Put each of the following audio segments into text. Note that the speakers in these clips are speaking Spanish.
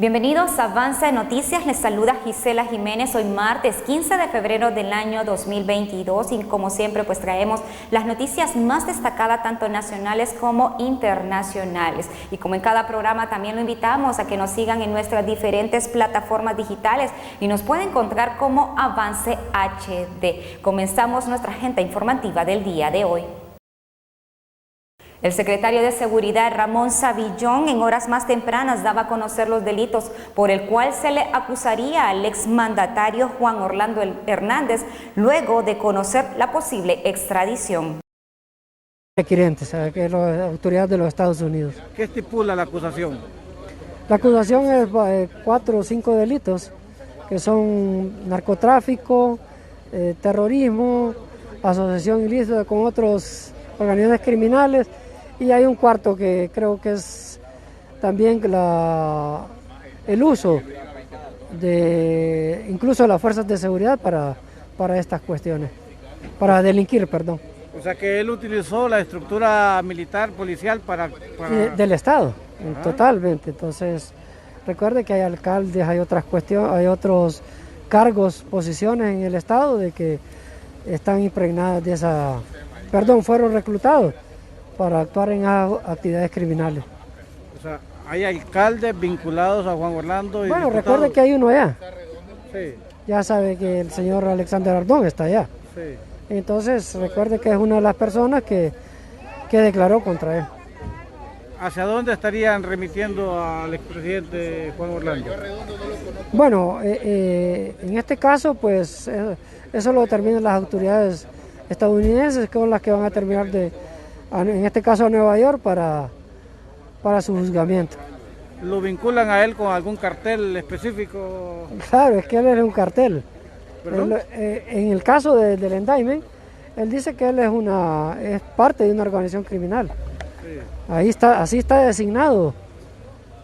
Bienvenidos a Avance Noticias, les saluda Gisela Jiménez. Hoy martes 15 de febrero del año 2022 y como siempre pues traemos las noticias más destacadas tanto nacionales como internacionales. Y como en cada programa también lo invitamos a que nos sigan en nuestras diferentes plataformas digitales y nos pueden encontrar como Avance HD. Comenzamos nuestra agenda informativa del día de hoy. El secretario de Seguridad, Ramón Savillón, en horas más tempranas daba a conocer los delitos por el cual se le acusaría al exmandatario Juan Orlando Hernández, luego de conocer la posible extradición. Requirientes, que es la autoridad de los Estados Unidos. ¿Qué estipula la acusación? La acusación es 4 o 5 delitos, que son narcotráfico, terrorismo, asociación ilícita con otros organizaciones criminales, y hay un cuarto que creo que es también el uso de incluso las fuerzas de seguridad para estas cuestiones, para delinquir, perdón. O sea que él utilizó la estructura militar, policial para... Del Estado, totalmente. Entonces, recuerde que hay alcaldes, hay otras cuestiones, hay otros cargos, posiciones en el Estado de que están impregnadas de esa... fueron reclutados para actuar en actividades criminales. O sea, hay alcaldes vinculados a Juan Orlando y bueno, diputados. Recuerde que hay uno allá. Sí. Ya sabe que el señor Alexander Ardón está allá. Sí. Entonces, recuerde que es una de las personas que declaró contra él. ¿Hacia dónde estarían remitiendo al expresidente Juan Orlando? Bueno, en este caso, pues, eso lo determinan las autoridades estadounidenses, que son las que van a terminar en este caso a Nueva York para su juzgamiento. ¿Lo vinculan a él con algún cartel específico? Claro, es que él es un cartel. ¿Perdón? En el caso del indictment, él dice que él es parte de una organización criminal. Sí. Así está designado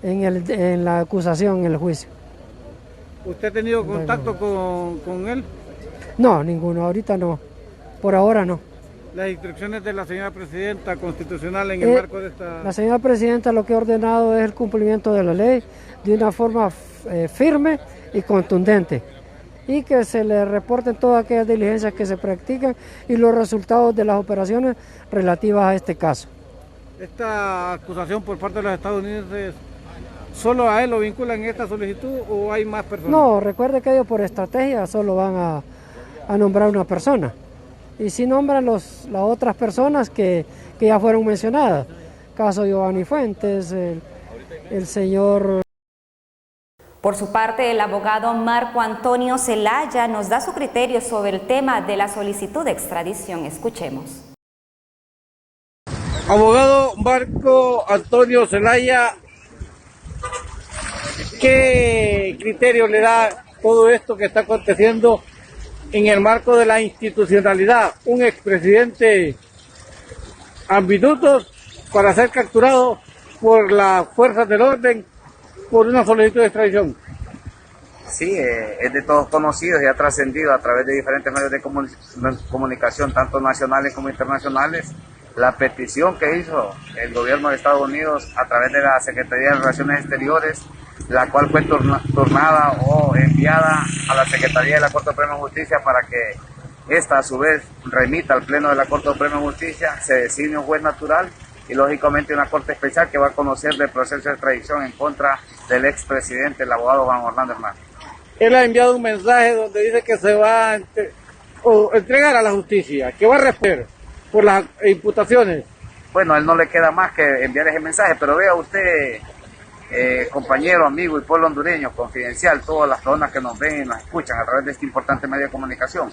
en la acusación, en el juicio. ¿Usted ha tenido contacto con él? No, ninguno, ahorita no. Por ahora no. Las instrucciones de la señora presidenta constitucional en el marco de esta... La señora presidenta lo que ha ordenado es el cumplimiento de la ley de una forma firme y contundente, y que se le reporten todas aquellas diligencias que se practican y los resultados de las operaciones relativas a este caso. ¿Esta acusación por parte de los Estados Unidos solo a él lo vinculan en esta solicitud o hay más personas? No, recuerde que ellos por estrategia solo van a nombrar una persona. Y sí nombran las otras personas que ya fueron mencionadas. Caso Giovanni Fuentes, el señor... Por su parte, el abogado Marco Antonio Zelaya nos da su criterio sobre el tema de la solicitud de extradición. Escuchemos. Abogado Marco Antonio Zelaya, ¿qué criterio le da todo esto que está aconteciendo en el marco de la institucionalidad? Un expresidente a minutos para ser capturado por las fuerzas del orden por una solicitud de extradición. Sí, es de todos conocidos y ha trascendido a través de diferentes medios de comunicación, tanto nacionales como internacionales, la petición que hizo el gobierno de Estados Unidos a través de la Secretaría de Relaciones Exteriores, la cual fue turnada o enviada a la Secretaría de la Corte Suprema de Justicia para que esta a su vez remita al Pleno de la Corte Suprema de Justicia, se designe un juez natural y lógicamente una Corte Especial que va a conocer del proceso de extradición en contra del expresidente, el abogado Juan Orlando Hernández. Él ha enviado un mensaje donde dice que se va a entregar a la justicia, que va a responder por las imputaciones. Bueno, a él no le queda más que enviar ese mensaje, pero vea usted, compañero, amigo y pueblo hondureño, confidencial, todas las personas que nos ven y nos escuchan a través de este importante medio de comunicación.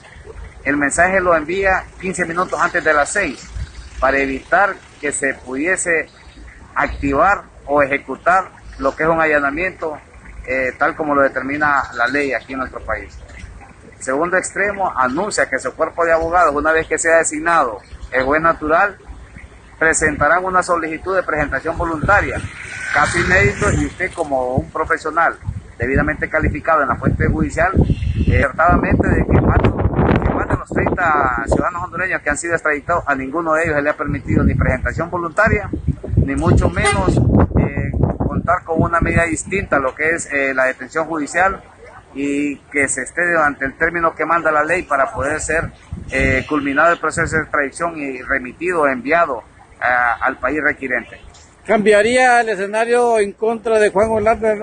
El mensaje lo envía 15 minutos antes de las 6 para evitar que se pudiese activar o ejecutar lo que es un allanamiento tal como lo determina la ley aquí en nuestro país. Segundo extremo, anuncia que su cuerpo de abogados, una vez que sea designado el juez natural, presentarán una solicitud de presentación voluntaria, caso inédito, y usted como un profesional debidamente calificado en la fuente judicial, ciertamente de que más de los 30 ciudadanos hondureños que han sido extraditados, a ninguno de ellos se le ha permitido ni presentación voluntaria, ni mucho menos contar con una medida distinta a lo que es la detención judicial y que se esté durante el término que manda la ley para poder ser culminado el proceso de extradición y remitido, enviado al país requirente. ¿Cambiaría el escenario en contra de Juan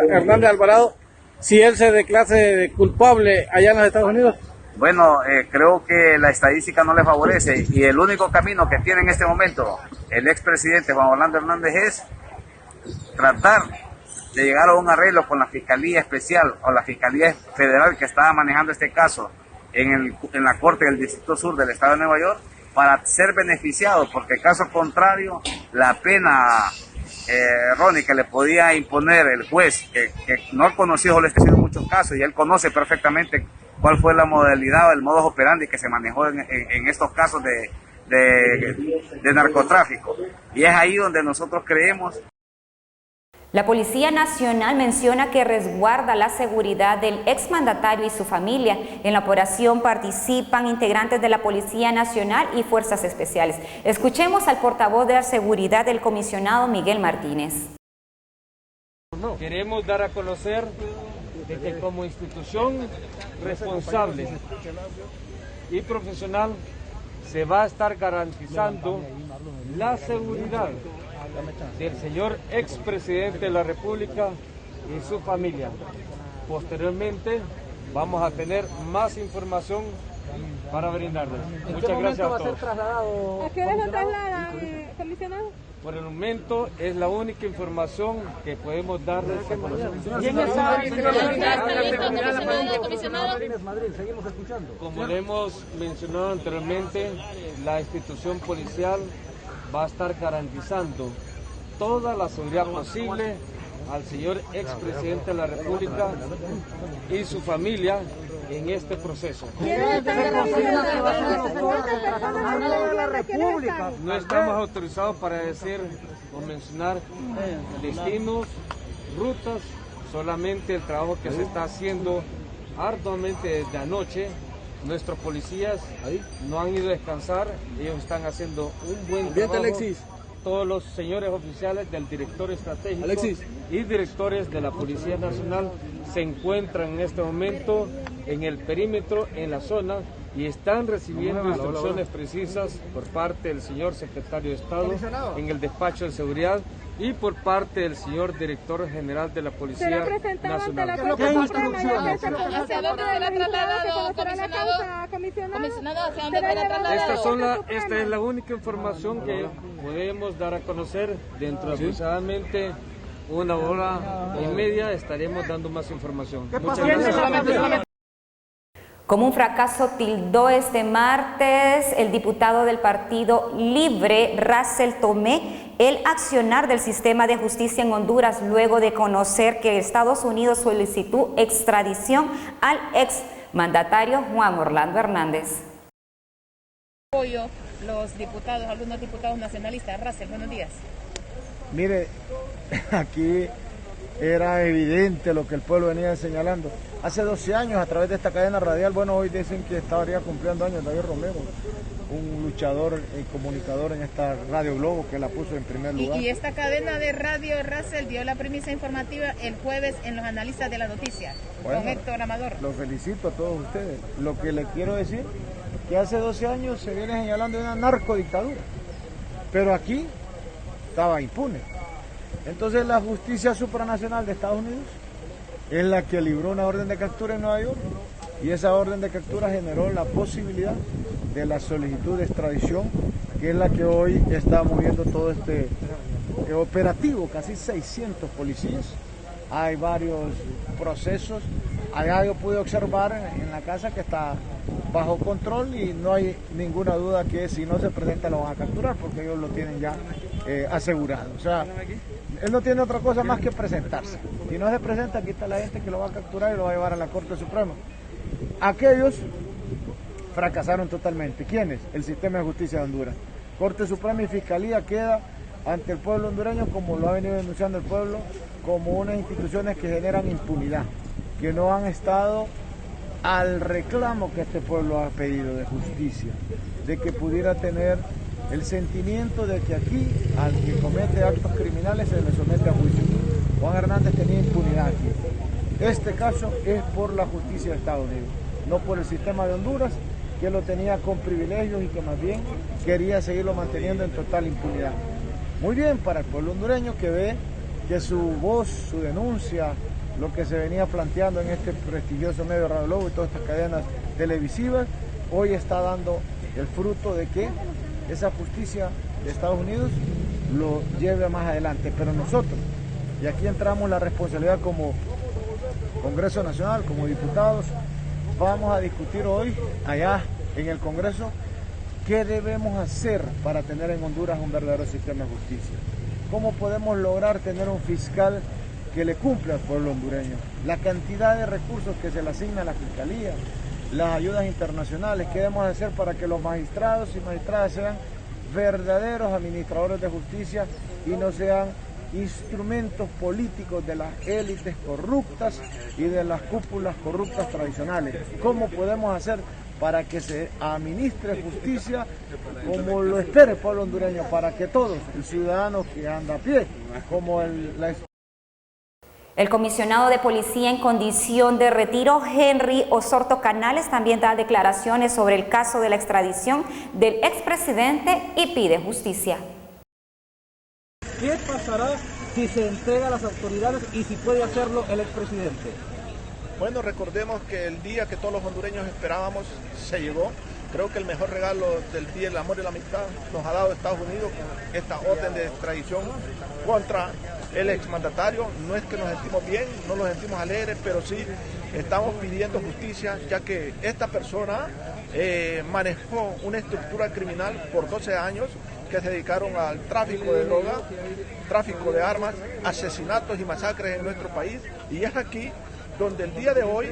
Hernández Alvarado si él se declare culpable allá en los Estados Unidos? Bueno, creo que la estadística no le favorece y el único camino que tiene en este momento el expresidente Juan Orlando Hernández es tratar de llegar a un arreglo con la Fiscalía Especial o la Fiscalía Federal que estaba manejando este caso en la Corte del Distrito Sur del Estado de Nueva York para ser beneficiado, porque caso contrario, la pena Ronnie, que le podía imponer el juez, que no conoció el en muchos casos, y él conoce perfectamente cuál fue la modalidad o el modus operandi que se manejó en estos casos de narcotráfico. Y es ahí donde nosotros creemos. La Policía Nacional menciona que resguarda la seguridad del exmandatario y su familia. En la operación participan integrantes de la Policía Nacional y Fuerzas Especiales. Escuchemos al portavoz de la seguridad del comisionado Miguel Martínez. Queremos dar a conocer de que como institución responsable y profesional se va a estar garantizando la seguridad del señor expresidente de la República y su familia. Posteriormente vamos a tener más información para brindarles. Muchas gracias a todos. ¿A qué hora lo traslada, comisionado? Por el momento es la única información que podemos darles a conocer. Como le hemos mencionado anteriormente, la institución policial va a estar garantizando toda la seguridad posible al señor expresidente de la República y su familia en este proceso. No estamos autorizados para decir o mencionar destinos, rutas, solamente el trabajo que se está haciendo arduamente desde anoche. Nuestros policías no han ido a descansar, ellos están haciendo un buen trabajo. Alexis. Todos los señores oficiales del director estratégico y directores de la Policía Nacional se encuentran en este momento en el perímetro, en la zona, y están recibiendo instrucciones precisas por parte del señor secretario de Estado en el despacho de seguridad y por parte del señor director general de la Policía Nacional. ¿Qué instrucciones? ¿Hacia dónde será trasladado, comisionado? ¿Hacia dónde será trasladado? Esta es la única información que podemos dar a conocer. Dentro de aproximadamente una hora y media estaremos dando más información. Muchas gracias. Como un fracaso tildó este martes el diputado del Partido Libre, Russell Tomé, el accionar del sistema de justicia en Honduras luego de conocer que Estados Unidos solicitó extradición al exmandatario Juan Orlando Hernández. Apoyo los diputados, algunos diputados nacionalistas. Russell, buenos días. Mire, aquí era evidente lo que el pueblo venía señalando. Hace 12 años, a través de esta cadena radial, bueno, hoy dicen que estaría cumpliendo años David Romero, un luchador y comunicador en esta Radio Globo que la puso en primer lugar. Y esta cadena de radio, Russell, dio la premisa informativa el jueves en los analistas de la noticia, bueno, con Héctor Amador. Los felicito a todos ustedes. Lo que les quiero decir, que hace 12 años se viene señalando de una narcodictadura, pero aquí estaba impune. Entonces la justicia supranacional de Estados Unidos es la que libró una orden de captura en Nueva York y esa orden de captura generó la posibilidad de la solicitud de extradición, que es la que hoy está moviendo todo este operativo, casi 600 policías. Hay varios procesos. Allá yo pude observar en la casa que está bajo control y no hay ninguna duda que si no se presenta lo van a capturar porque ellos lo tienen ya asegurado. O sea, él no tiene otra cosa más que presentarse. Si no se presenta, aquí está la gente que lo va a capturar y lo va a llevar a la Corte Suprema. Aquellos fracasaron totalmente. ¿Quiénes? El sistema de justicia de Honduras. Corte Suprema y Fiscalía queda ante el pueblo hondureño, como lo ha venido denunciando el pueblo, como unas instituciones que generan impunidad, que no han estado al reclamo que este pueblo ha pedido de justicia, de que pudiera tener el sentimiento de que aquí al que comete actos criminales se le somete a juicio. Juan Hernández tenía impunidad aquí. Este caso es por la justicia de Estados Unidos, no por el sistema de Honduras, que lo tenía con privilegios y que más bien quería seguirlo manteniendo en total impunidad. Muy bien para el pueblo hondureño que ve que su voz, su denuncia, lo que se venía planteando en este prestigioso medio Radio Lobo y todas estas cadenas televisivas, hoy está dando el fruto de que esa justicia de Estados Unidos lo lleve más adelante. Pero nosotros, y aquí entramos la responsabilidad como Congreso Nacional, como diputados, vamos a discutir hoy allá en el Congreso qué debemos hacer para tener en Honduras un verdadero sistema de justicia. ¿Cómo podemos lograr tener un fiscal que le cumpla al pueblo hondureño? La cantidad de recursos que se le asigna a la Fiscalía, las ayudas internacionales, ¿qué debemos hacer para que los magistrados y magistradas sean verdaderos administradores de justicia y no sean instrumentos políticos de las élites corruptas y de las cúpulas corruptas tradicionales? ¿Cómo podemos hacer para que se administre justicia como lo espera el pueblo hondureño, para que todos, el ciudadano que anda a pie, como El comisionado de policía en condición de retiro, Henry Osorto Canales, también da declaraciones sobre el caso de la extradición del expresidente y pide justicia. ¿Qué pasará si se entrega a las autoridades y si puede hacerlo el expresidente? Bueno, recordemos que el día que todos los hondureños esperábamos se llegó. Creo que el mejor regalo del Día del Amor y la Amistad nos ha dado Estados Unidos con esta orden de extradición contra el exmandatario. No es que nos sentimos bien, no nos sentimos alegres, pero sí estamos pidiendo justicia, ya que esta persona manejó una estructura criminal por 12 años que se dedicaron al tráfico de droga, tráfico de armas, asesinatos y masacres en nuestro país. Y es aquí donde el día de hoy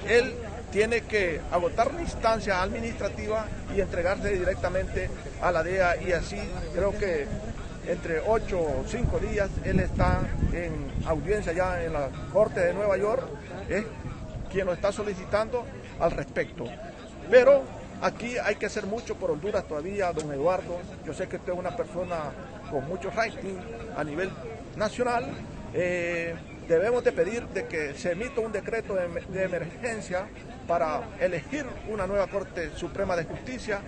él tiene que agotar la instancia administrativa y entregarse directamente a la DEA, y así creo que entre 8 o 5 días él está en audiencia ya en la Corte de Nueva York, es quien lo está solicitando al respecto. Pero aquí hay que hacer mucho por Honduras todavía, don Eduardo. Yo sé que usted es una persona con mucho rating a nivel nacional. Debemos de pedir de que se emita un decreto de emergencia para elegir una nueva Corte Suprema de Justicia,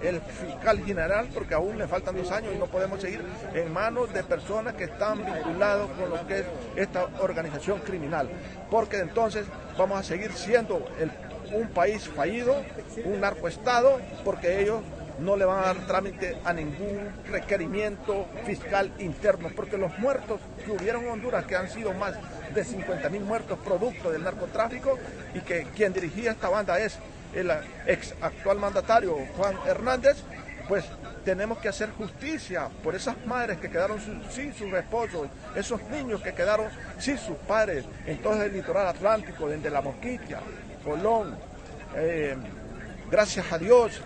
el fiscal general, porque aún le faltan 2 años y no podemos seguir en manos de personas que están vinculadas con lo que es esta organización criminal, porque entonces vamos a seguir siendo un país fallido, un narcoestado, porque ellos no le van a dar trámite a ningún requerimiento fiscal interno, porque los muertos que hubieron en Honduras, que han sido más de 50.000 muertos producto del narcotráfico, y que quien dirigía esta banda es el ex actual mandatario Juan Hernández, pues tenemos que hacer justicia por esas madres que quedaron sin sus esposos, esos niños que quedaron sin sus padres en todo el litoral atlántico, desde La Mosquitia, Colón, gracias a Dios,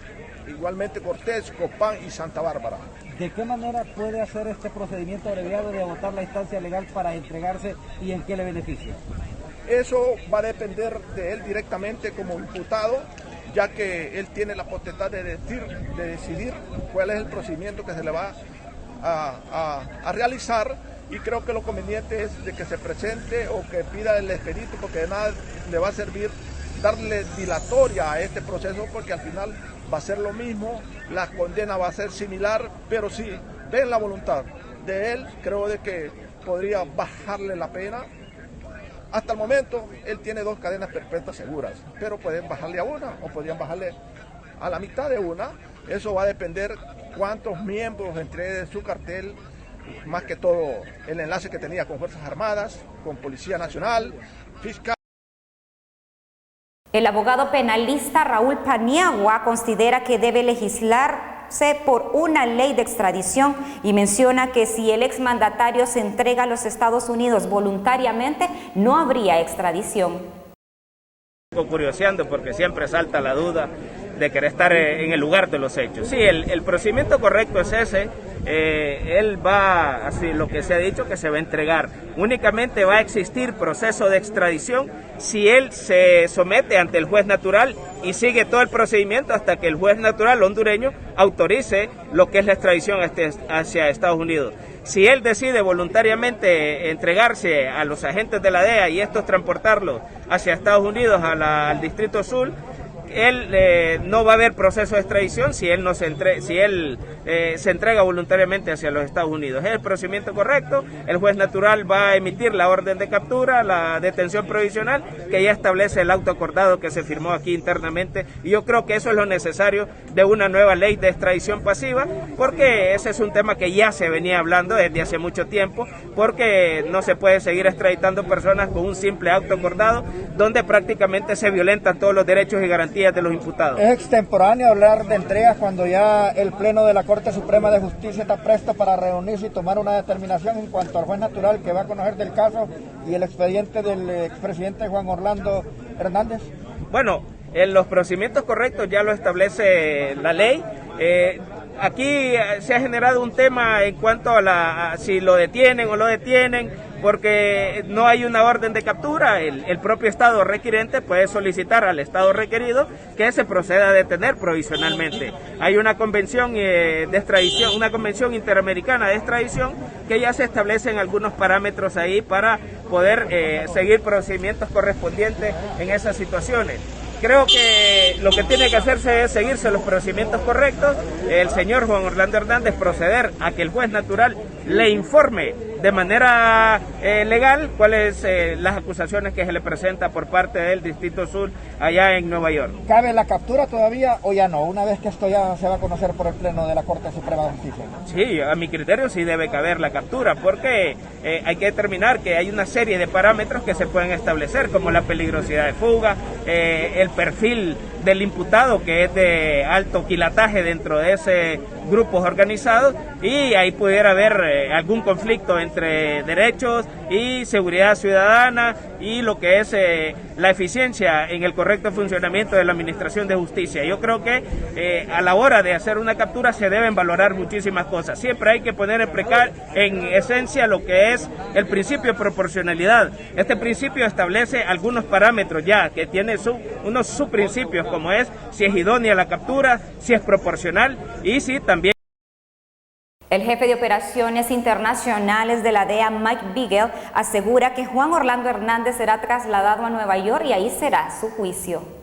igualmente Cortés, Copán y Santa Bárbara. ¿De qué manera puede hacer este procedimiento abreviado de agotar la instancia legal para entregarse y en qué le beneficia? Eso va a depender de él directamente como imputado, ya que él tiene la potestad de decidir cuál es el procedimiento que se le va a realizar, y creo que lo conveniente es de que se presente o que pida el expedito, porque de nada le va a servir darle dilatoria a este proceso, porque al final va a ser lo mismo, la condena va a ser similar, pero si ven la voluntad de él, creo de que podría bajarle la pena. Hasta el momento él tiene 2 cadenas perpetuas seguras, pero pueden bajarle a una o podrían bajarle a la mitad de una. Eso va a depender cuántos miembros entre su cartel, más que todo el enlace que tenía con Fuerzas Armadas, con Policía Nacional, fiscal. El abogado penalista Raúl Paniagua considera que debe legislarse por una ley de extradición y menciona que si el exmandatario se entrega a los Estados Unidos voluntariamente, no habría extradición. Curioseando porque siempre salta la duda de querer estar en el lugar de los hechos. Sí, el procedimiento correcto es ese. Él va, así lo que se ha dicho, que se va a entregar. Únicamente va a existir proceso de extradición si él se somete ante el juez natural y sigue todo el procedimiento hasta que el juez natural hondureño autorice lo que es la extradición hacia Estados Unidos. Si él decide voluntariamente entregarse a los agentes de la DEA y estos transportarlos hacia Estados Unidos, al Distrito Sur, él no va a haber proceso de extradición si él se entrega voluntariamente hacia los Estados Unidos. Es el procedimiento correcto. El juez natural va a emitir la orden de captura, la detención provisional, que ya establece el auto acordado que se firmó aquí internamente, y yo creo que eso es lo necesario de una nueva ley de extradición pasiva, porque ese es un tema que ya se venía hablando desde hace mucho tiempo, porque no se puede seguir extraditando personas con un simple auto acordado donde prácticamente se violentan todos los derechos y garantías de los imputados. ¿Es extemporáneo hablar de entregas cuando ya el Pleno de la Corte Suprema de Justicia está presto para reunirse y tomar una determinación en cuanto al juez natural que va a conocer del caso y el expediente del expresidente Juan Orlando Hernández? Bueno, en los procedimientos correctos ya lo establece la ley. Aquí se ha generado un tema en cuanto a si lo detienen o lo detienen, porque no hay una orden de captura. El propio Estado requirente puede solicitar al Estado requerido que se proceda a detener provisionalmente. Hay una convención de extradición, una convención interamericana de extradición, que ya se establecen algunos parámetros ahí para poder seguir procedimientos correspondientes en esas situaciones. Creo que lo que tiene que hacerse es seguirse los procedimientos correctos. El señor Juan Orlando Hernández proceder a que el juez natural le informe de manera legal cuáles las acusaciones que se le presenta por parte del Distrito Sur allá en Nueva York. ¿Cabe la captura todavía o ya no, una vez que esto ya se va a conocer por el Pleno de la Corte Suprema de Justicia? Sí, a mi criterio sí debe caber la captura, porque hay que determinar que hay una serie de parámetros que se pueden establecer, como la peligrosidad de fuga, el perfil del imputado, que es de alto quilataje dentro de ese grupos organizados, y ahí pudiera haber algún conflicto entre derechos y seguridad ciudadana y lo que es la eficiencia en el correcto funcionamiento de la administración de justicia. Yo creo que a la hora de hacer una captura se deben valorar muchísimas cosas. Siempre hay que poner en esencia lo que es el principio de proporcionalidad. Este principio establece algunos parámetros ya que tiene unos subprincipios, como es si es idónea la captura, si es proporcional y si también. El jefe de operaciones internacionales de la DEA, Mike Beagle, asegura que Juan Orlando Hernández será trasladado a Nueva York y ahí será su juicio.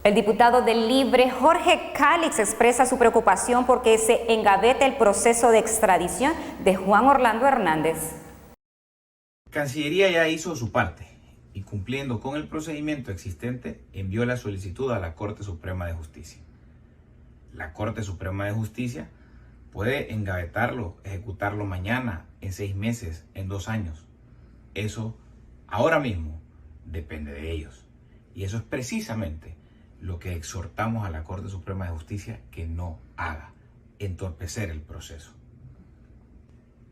El diputado del Libre, Jorge Calix, expresa su preocupación porque se engaveta el proceso de extradición de Juan Orlando Hernández. Cancillería ya hizo su parte y, cumpliendo con el procedimiento existente, envió la solicitud a la Corte Suprema de Justicia. La Corte Suprema de Justicia puede engavetarlo, ejecutarlo mañana, en 6 meses, en 2 años. Eso ahora mismo depende de ellos. Y eso es precisamente lo que exhortamos a la Corte Suprema de Justicia que no haga, entorpecer el proceso.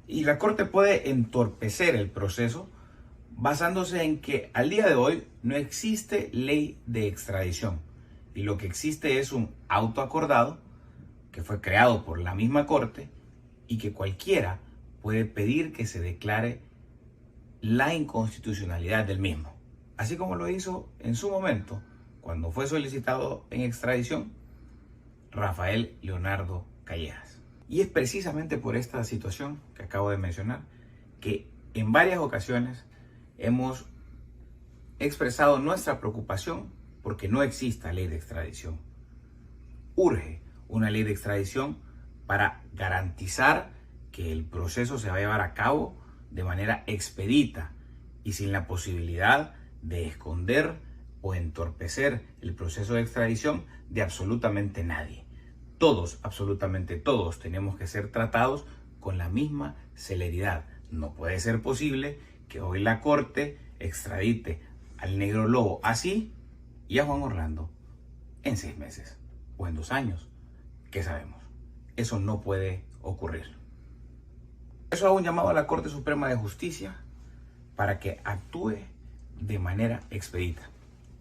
Y la Corte puede entorpecer el proceso basándose en que al día de hoy no existe ley de extradición y lo que existe es un auto acordado que fue creado por la misma Corte y que cualquiera puede pedir que se declare la inconstitucionalidad del mismo, así como lo hizo en su momento cuando fue solicitado en extradición Rafael Leonardo Callejas. Y es precisamente por esta situación que acabo de mencionar que en varias ocasiones hemos expresado nuestra preocupación porque no exista ley de extradición. Urge una ley de extradición para garantizar que el proceso se va a llevar a cabo de manera expedita y sin la posibilidad de esconder o entorpecer el proceso de extradición de absolutamente nadie. Todos, absolutamente todos, tenemos que ser tratados con la misma celeridad. No puede ser posible que hoy la Corte extradite al Negro Lobo así y a Juan Orlando en 6 meses o en 2 años. ¿Qué sabemos? Eso no puede ocurrir. Eso hago un llamado a la Corte Suprema de Justicia para que actúe de manera expedita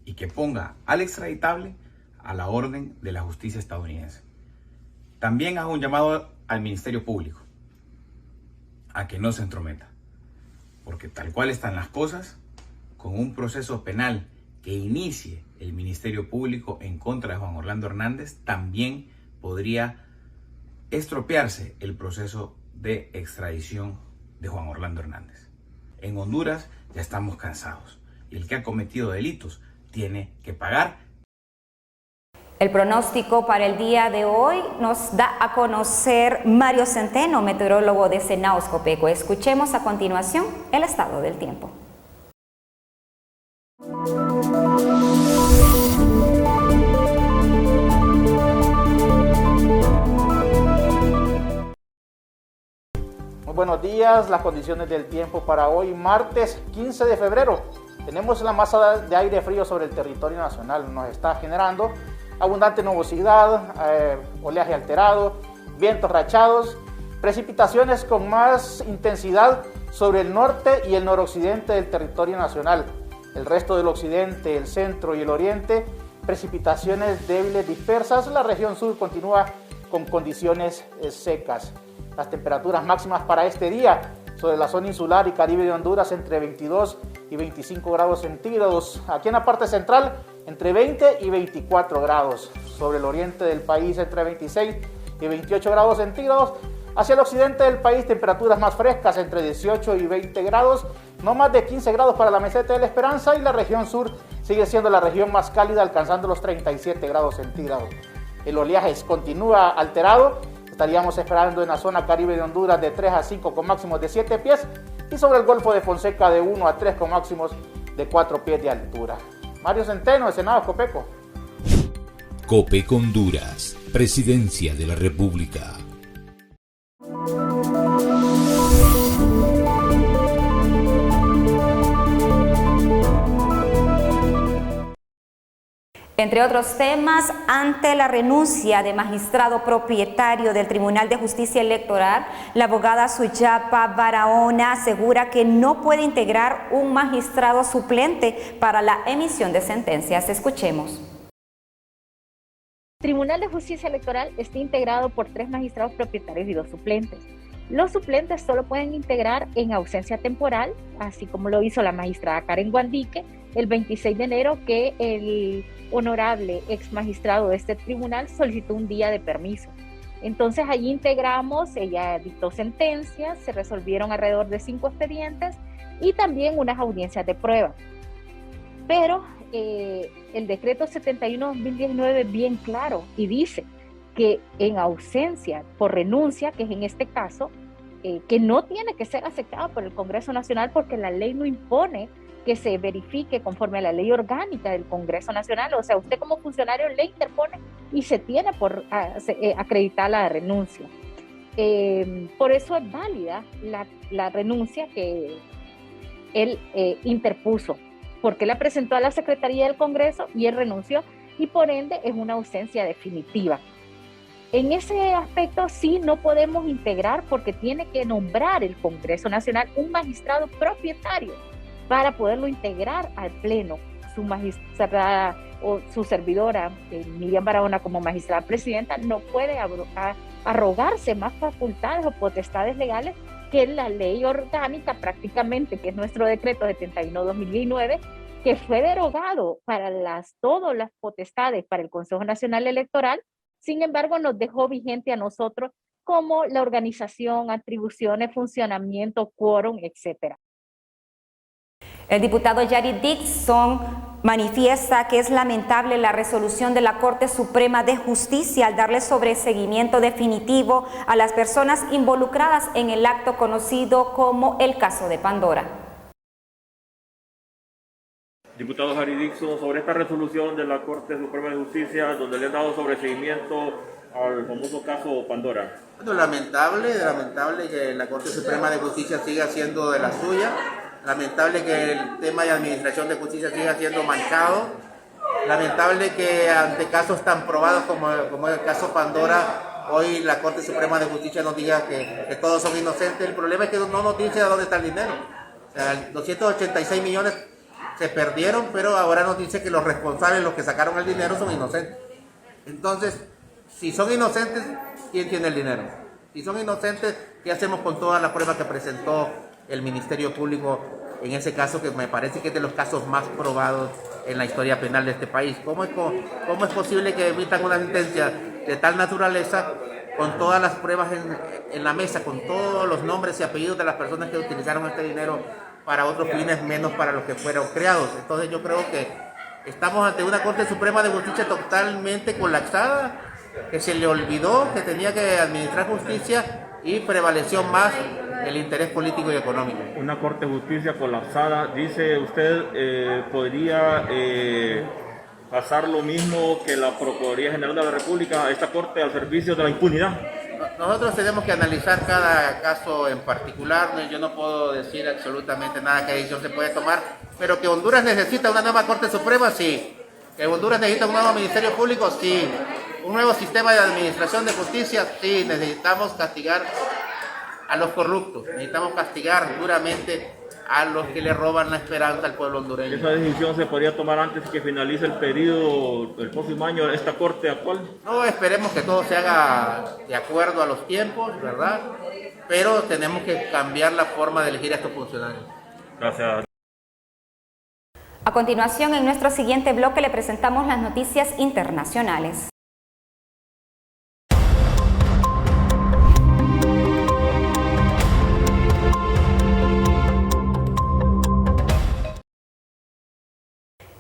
y que ponga al extraditable a la orden de la justicia estadounidense. También hago un llamado al Ministerio Público a que no se entrometa, porque tal cual están las cosas, con un proceso penal que inicie el Ministerio Público en contra de Juan Orlando Hernández, también podría estropearse el proceso de extradición de Juan Orlando Hernández. En Honduras ya estamos cansados y el que ha cometido delitos tiene que pagar. El pronóstico para el día de hoy nos da a conocer Mario Centeno, meteorólogo de Senaos Copeco. Escuchemos a continuación el estado del tiempo. Muy buenos días, las condiciones del tiempo para hoy, martes 15 de febrero. Tenemos la masa de aire frío sobre el territorio nacional, nos está generando abundante nubosidad, oleaje alterado, vientos rachados, precipitaciones con más intensidad sobre el norte y el noroccidente del territorio nacional. El resto del occidente, el centro y el oriente, precipitaciones débiles dispersas. La región sur continúa con condiciones secas. Las temperaturas máximas para este día sobre la zona insular y Caribe de Honduras entre 22 y 25 grados centígrados. Aquí en la parte central entre 20 y 24 grados. Sobre el oriente del país entre 26 y 28 grados centígrados. Hacia el occidente del país temperaturas más frescas entre 18 y 20 grados. No más de 15 grados para la meseta de la Esperanza y la región sur sigue siendo la región más cálida alcanzando los 37 grados centígrados. El oleaje continúa alterado. Estaríamos esperando en la zona Caribe de Honduras de 3 a 5 con máximos de 7 pies y sobre el Golfo de Fonseca de 1 a 3 con máximos de 4 pies de altura. Mario Centeno, de Senaos Copeco. Copeco Honduras, Presidencia de la República. Entre otros temas, ante la renuncia de magistrado propietario del Tribunal de Justicia Electoral, la abogada Suyapa Barahona asegura que no puede integrar un magistrado suplente para la emisión de sentencias. Escuchemos. El Tribunal de Justicia Electoral está integrado por 3 magistrados propietarios y 2 suplentes. Los suplentes solo pueden integrar en ausencia temporal, así como lo hizo la magistrada Karen Guandique el 26 de enero, que el honorable ex magistrado de este tribunal solicitó un día de permiso. Entonces allí integramos, ella dictó sentencias, se resolvieron alrededor de 5 expedientes y también unas audiencias de prueba. Pero el decreto 71/2019 es bien claro y dice que en ausencia por renuncia, que es en este caso, que no tiene que ser aceptada por el Congreso Nacional porque la ley no impone que se verifique conforme a la ley orgánica del Congreso Nacional. O sea, usted como funcionario le interpone y se tiene por acreditar la renuncia. por eso es válida la renuncia que él interpuso, porque la presentó a la Secretaría del Congreso y él renunció, y por ende es una ausencia definitiva. En ese aspecto sí no podemos integrar, porque tiene que nombrar el Congreso Nacional un magistrado propietario para poderlo integrar al Pleno. Su magistrada o su servidora, Miriam Barahona, como magistrada presidenta, no puede arrogarse más facultades o potestades legales que la ley orgánica prácticamente, que es nuestro decreto 71/2019, que fue derogado para todas las potestades para el Consejo Nacional Electoral. Sin embargo, nos dejó vigente a nosotros como la organización, atribuciones, funcionamiento, quórum, etc. El diputado Yari Dixon manifiesta que es lamentable la resolución de la Corte Suprema de Justicia al darle sobreseguimiento definitivo a las personas involucradas en el acto conocido como el caso de Pandora. Diputado Yari Dixon, sobre esta resolución de la Corte Suprema de Justicia donde le han dado sobreseguimiento al famoso caso Pandora. Bueno, lamentable que la Corte Suprema de Justicia siga siendo de la suya. Lamentable que el tema de administración de justicia siga siendo manchado. Lamentable que ante casos tan probados como el caso Pandora, hoy la Corte Suprema de Justicia nos diga que todos son inocentes. El problema es que no nos dice a dónde está el dinero. O sea, 286 millones se perdieron, pero ahora nos dice que los responsables, los que sacaron el dinero, son inocentes. Entonces, si son inocentes, ¿quién tiene el dinero? Si son inocentes, ¿qué hacemos con todas las pruebas que presentó el Ministerio Público en ese caso, que me parece que es de los casos más probados en la historia penal de este país? ¿Cómo es posible que emitan una sentencia de tal naturaleza con todas las pruebas en la mesa, con todos los nombres y apellidos de las personas que utilizaron este dinero para otros fines menos para los que fueron creados? Entonces yo creo que estamos ante una Corte Suprema de Justicia totalmente colapsada, que se le olvidó que tenía que administrar justicia y prevaleció más el interés político y económico. Una Corte de Justicia colapsada, dice usted, podría pasar lo mismo que la Procuraduría General de la República, esta Corte al servicio de la impunidad. Nosotros tenemos que analizar cada caso en particular. Yo no puedo decir absolutamente nada qué decisión se puede tomar, pero que Honduras necesita una nueva Corte Suprema, sí. Que Honduras necesita un nuevo Ministerio Público, sí. Un nuevo sistema de administración de justicia, sí. Necesitamos castigar a los corruptos, necesitamos castigar duramente a los que le roban la esperanza al pueblo hondureño. ¿Esa decisión se podría tomar antes que finalice el periodo del próximo año de esta Corte actual? No, esperemos que todo se haga de acuerdo a los tiempos, ¿verdad? Pero tenemos que cambiar la forma de elegir a estos funcionarios. Gracias. A continuación, en nuestro siguiente bloque le presentamos las noticias internacionales.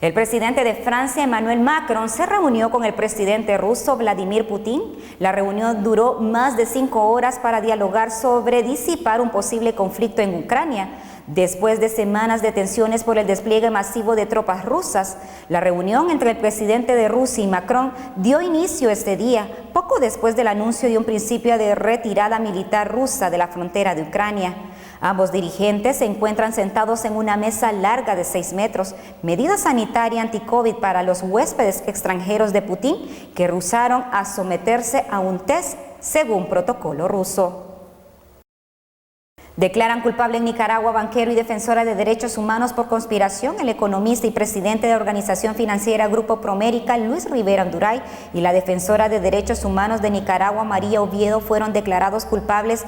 El presidente de Francia, Emmanuel Macron, se reunió con el presidente ruso, Vladimir Putin. La reunión duró más de 5 horas para dialogar sobre disipar un posible conflicto en Ucrania. Después de semanas de tensiones por el despliegue masivo de tropas rusas, la reunión entre el presidente de Rusia y Macron dio inicio este día, poco después del anuncio de un principio de retirada militar rusa de la frontera de Ucrania. Ambos dirigentes se encuentran sentados en una mesa larga de 6 metros, medida sanitaria anti-COVID para los huéspedes extranjeros de Putin que rehusaron a someterse a un test según protocolo ruso. Declaran culpable en Nicaragua banquero y defensora de derechos humanos por conspiración. El economista y presidente de la organización financiera Grupo Promérica, Luis Rivera Anduray, y la defensora de derechos humanos de Nicaragua, María Oviedo, fueron declarados culpables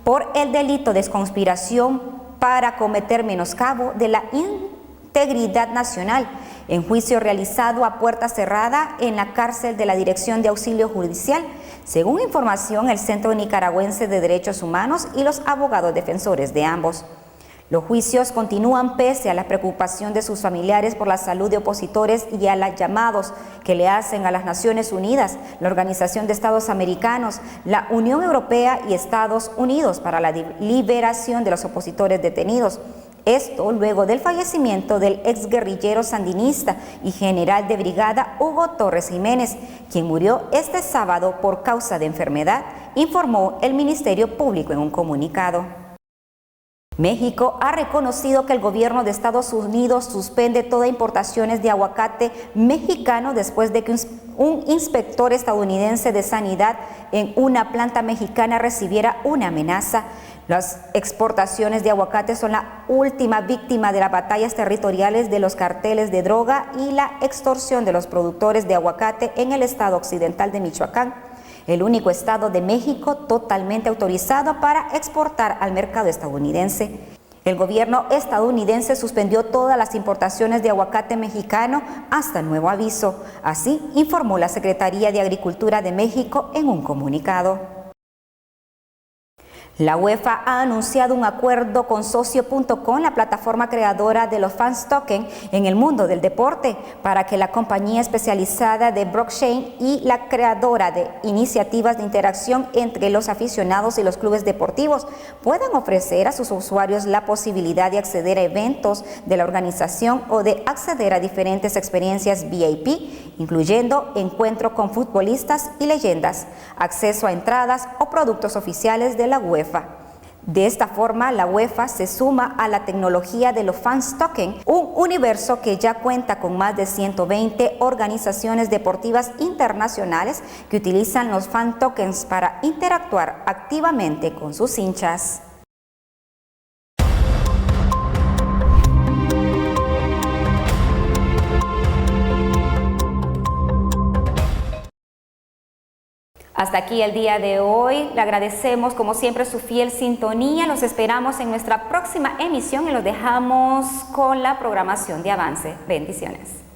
por el delito de conspiración para cometer menoscabo de la integridad nacional, en juicio realizado a puerta cerrada en la cárcel de la Dirección de Auxilio Judicial, según información el Centro Nicaragüense de Derechos Humanos y los abogados defensores de ambos. Los juicios continúan pese a la preocupación de sus familiares por la salud de opositores y a los llamados que le hacen a las Naciones Unidas, la Organización de Estados Americanos, la Unión Europea y Estados Unidos para la liberación de los opositores detenidos. Esto luego del fallecimiento del exguerrillero sandinista y general de brigada Hugo Torres Jiménez, quien murió este sábado por causa de enfermedad, informó el Ministerio Público en un comunicado. México ha reconocido que el gobierno de Estados Unidos suspende todas importaciones de aguacate mexicano después de que un inspector estadounidense de sanidad en una planta mexicana recibiera una amenaza. Las exportaciones de aguacate son la última víctima de las batallas territoriales de los carteles de droga y la extorsión de los productores de aguacate en el estado occidental de Michoacán, el único estado de México totalmente autorizado para exportar al mercado estadounidense. El gobierno estadounidense suspendió todas las importaciones de aguacate mexicano hasta nuevo aviso. Así informó la Secretaría de Agricultura de México en un comunicado. La UEFA ha anunciado un acuerdo con Socio.com, la plataforma creadora de los fans token en el mundo del deporte, para que la compañía especializada de blockchain y la creadora de iniciativas de interacción entre los aficionados y los clubes deportivos puedan ofrecer a sus usuarios la posibilidad de acceder a eventos de la organización o de acceder a diferentes experiencias VIP, incluyendo encuentro con futbolistas y leyendas, acceso a entradas o productos oficiales de la UEFA. De esta forma, la UEFA se suma a la tecnología de los fans token, un universo que ya cuenta con más de 120 organizaciones deportivas internacionales que utilizan los fan tokens para interactuar activamente con sus hinchas. Hasta aquí el día de hoy. Le agradecemos como siempre su fiel sintonía. Los esperamos en nuestra próxima emisión y los dejamos con la programación de Avance. Bendiciones.